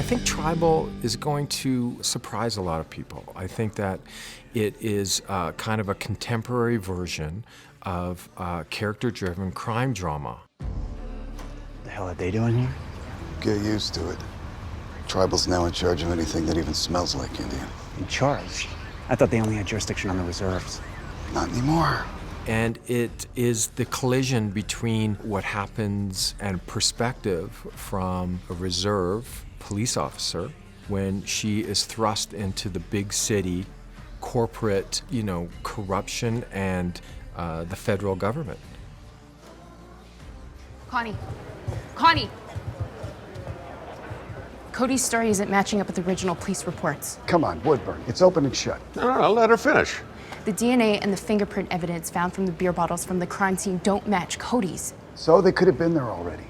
think Tribal is going to surprise a lot of people. I think that it is kind of a contemporary version of character-driven crime drama. What the hell are they doing here? Get used to it. Tribal's now in charge of anything that even smells like Indian. In charge? I thought they only had jurisdiction on the reserves. Not anymore. And it is the collision between what happens and perspective from a reserve police officer when she is thrust into the big city corporate, corruption and the federal government. Connie. Cody's story isn't matching up with original police reports. Come on, Woodburn. It's open and shut. No, let her finish. The DNA and the fingerprint evidence found from the beer bottles from the crime scene don't match Cody's. So they could have been there already.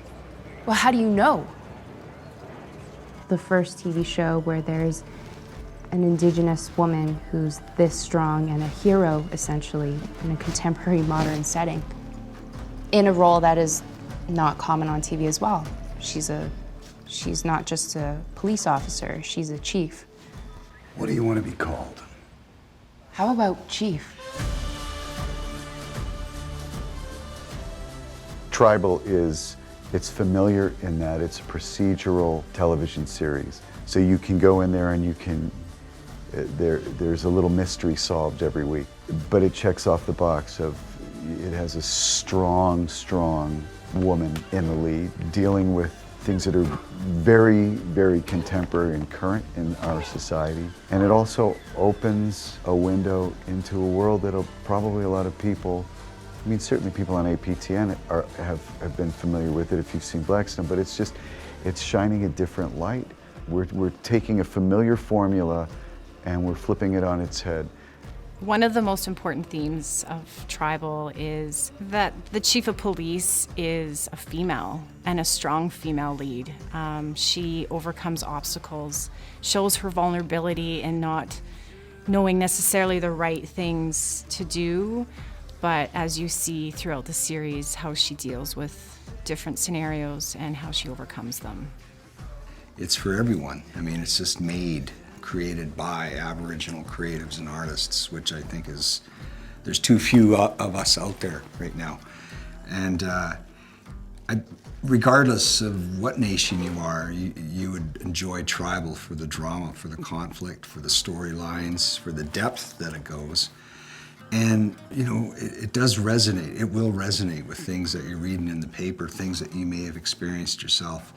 Well, how do you know? The first TV show where there's an indigenous woman who's this strong and a hero, essentially, in a contemporary modern setting, in a role that is not common on TV as well. She's not just a police officer, she's a chief. What do you want to be called? How about chief? Tribal it's familiar in that it's a procedural television series. So you can go in there and you can, there's a little mystery solved every week. But it checks off the box of, it has a strong woman in the lead, dealing with things that are very, very contemporary and current in our society. And it also opens a window into a world that probably a lot of people, I mean, certainly people on APTN have been familiar with it if you've seen Blackstone, but it's shining a different light. We're taking a familiar formula and we're flipping it on its head. One of the most important themes of Tribal is that the chief of police is a female and a strong female lead. She overcomes obstacles, shows her vulnerability in not knowing necessarily the right things to do, but as you see throughout the series, how she deals with different scenarios and how she overcomes them. It's for everyone. I mean, it's just created by Aboriginal creatives and artists, which I think there's too few of us out there right now. And regardless of what nation you are, you would enjoy Tribal for the drama, for the conflict, for the storylines, for the depth that it goes. And, it does resonate. It will resonate with things that you're reading in the paper, things that you may have experienced yourself,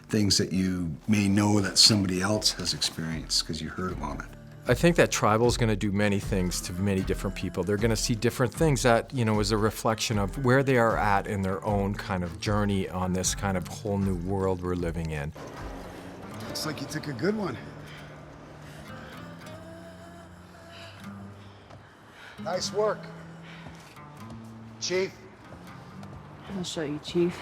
things that you may know that somebody else has experienced because you heard about it. I think that Tribal is going to do many things to many different people. They're going to see different things that, is a reflection of where they are at in their own kind of journey on this kind of whole new world we're living in. Looks like you took a good one. Nice work. Chief. I'll show you, Chief.